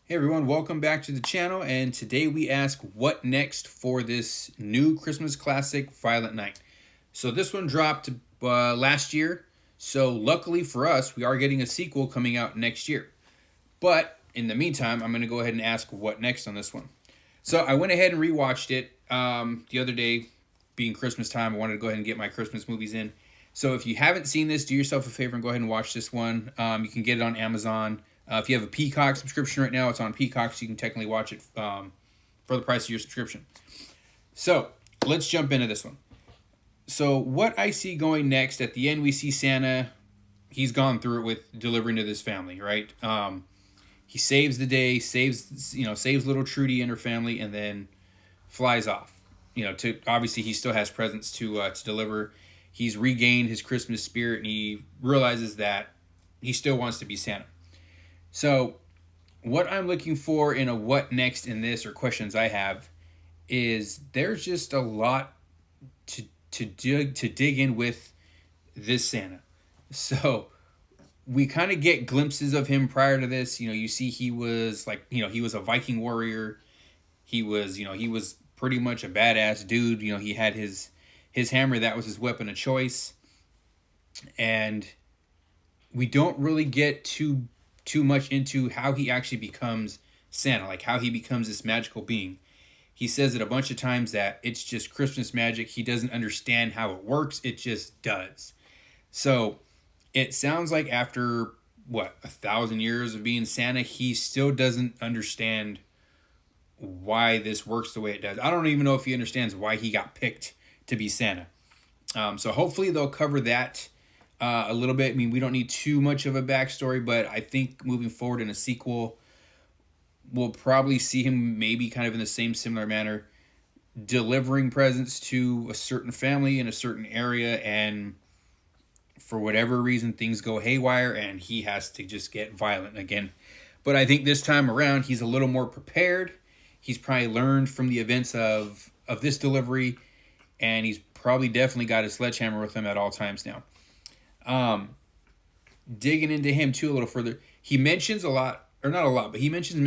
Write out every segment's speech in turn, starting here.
Hey everyone, welcome back to the channel, and today we ask what next for this new Christmas classic, Violent Night. So this one dropped last year, so luckily for us, we are getting a sequel coming out next year. But in the meantime, I'm going to go ahead and ask what next on this one. So I went ahead and rewatched it the other day, being Christmas time. I wanted to go ahead and get my Christmas movies in. So if you haven't seen this, do yourself a favor and go ahead and watch this one. You can get it on Amazon. If you have a Peacock subscription right now, it's on Peacock, so you can technically watch it for the price of your subscription. So let's jump into this one. So what I see going next, at the end we see Santa. He's gone through it with delivering to this family, right? He saves the day, saves little Trudy and her family, and then flies off. To obviously he still has presents to deliver. He's regained his Christmas spirit, and he realizes that he still wants to be Santa. So, what I'm looking for in a what next in this, or questions I have, is there's just a lot to dig in with this Santa. So, we kind of get glimpses of him prior to this. You see he was he was a Viking warrior. He was pretty much a badass dude. He had his hammer, that was his weapon of choice. And we don't really get too much into how he actually becomes Santa, like how he becomes this magical being. He says it a bunch of times that it's just Christmas magic. He doesn't understand how it works. It just does. So it sounds like after 1,000 years of being Santa, he still doesn't understand why this works the way it does. I don't even know if he understands why he got picked to be Santa. So hopefully they'll cover that a little bit. I mean, we don't need too much of a backstory, but I think moving forward in a sequel, we'll probably see him maybe kind of in the same similar manner, delivering presents to a certain family in a certain area, and for whatever reason things go haywire and he has to just get violent again. But I think this time around he's a little more prepared. He's probably learned from the events of this delivery, and he's probably definitely got his sledgehammer with him at all times now. Digging into him too a little further, he mentions a lot, or not a lot, but he mentions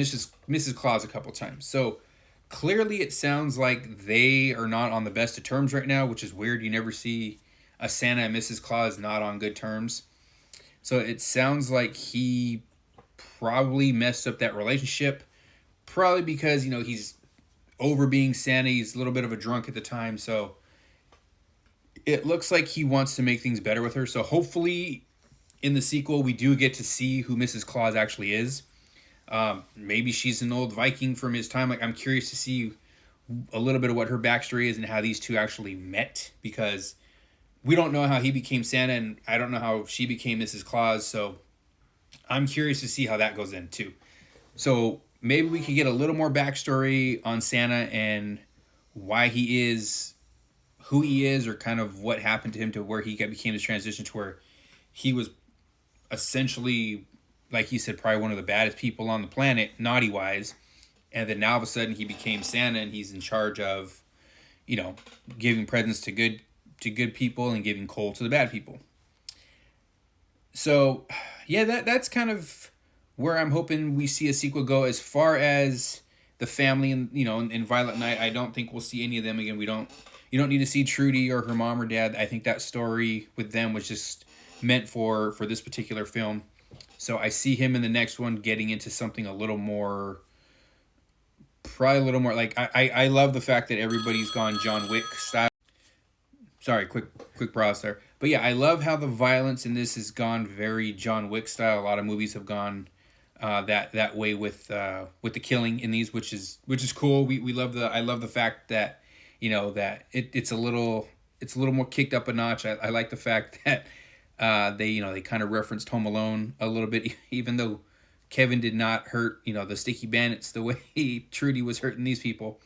Mrs. Claus a couple times. So clearly it sounds like they are not on the best of terms right now, which is weird. You never see a Santa and Mrs. Claus not on good terms. So it sounds like he probably messed up that relationship, probably because he's over being Santa. He's a little bit of a drunk at the time, so it looks like he wants to make things better with her. So hopefully in the sequel we do get to see who Mrs. Claus actually is. Maybe she's an old Viking from his time. Like, I'm curious to see a little bit of what her backstory is and how these two actually met, because we don't know how he became Santa, and I don't know how she became Mrs. Claus. So I'm curious to see how that goes in too. So maybe we could get a little more backstory on Santa and why he is who he is, or kind of what happened to him to where he became this transition to where he was essentially, like he said, probably one of the baddest people on the planet, naughty wise, and then now all of a sudden he became Santa and he's in charge of, giving presents to good people and giving coal to the bad people. So yeah, that's kind of where I'm hoping we see a sequel go. As far as the family and in Violent Night, I don't think we'll see any of them again. You don't need to see Trudy or her mom or dad. I think that story with them was just meant for this particular film. So I see him in the next one getting into something a little more, probably a little more like, I love the fact that everybody's gone John Wick style. Sorry, quick pause there. But yeah, I love how the violence in this has gone very John Wick style. A lot of movies have gone that way with the killing in these, which is cool. We love I love the fact that that it's a little more kicked up a notch. I like the fact that they kind of referenced Home Alone a little bit, even though Kevin did not hurt the sticky bandits the way Trudy was hurting these people.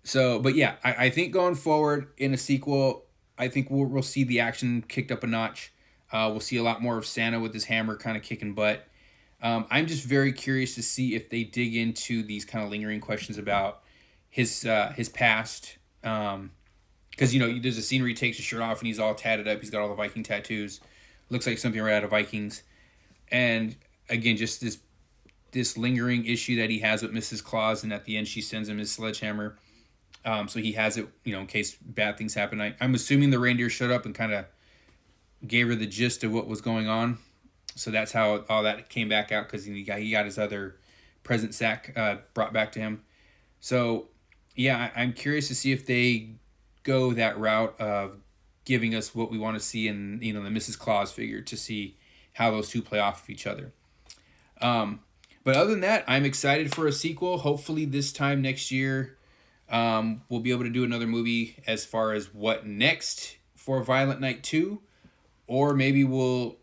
So, but yeah, I think going forward in a sequel, I think we'll see the action kicked up a notch. We'll see a lot more of Santa with his hammer kind of kicking butt. I'm just very curious to see if they dig into these kind of lingering questions about his past. Because there's a scene where he takes his shirt off and he's all tatted up. He's got all the Viking tattoos. Looks like something right out of Vikings. And again, just this this lingering issue that he has with Mrs. Claus, and at the end she sends him his sledgehammer. So he has it, in case bad things happen. I'm assuming the reindeer showed up and kind of gave her the gist of what was going on. So that's how all that came back out, because he got his other present sack brought back to him. So, yeah, I'm curious to see if they go that route of giving us what we want to see in, the Mrs. Claus figure, to see how those two play off of each other. But other than that, I'm excited for a sequel. Hopefully this time next year, we'll be able to do another movie as far as what next for Violent Night 2, or maybe we'll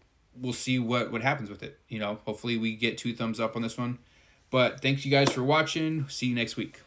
see what happens with it. Hopefully we get 2 thumbs up on this one. But thanks you guys for watching. See you next week.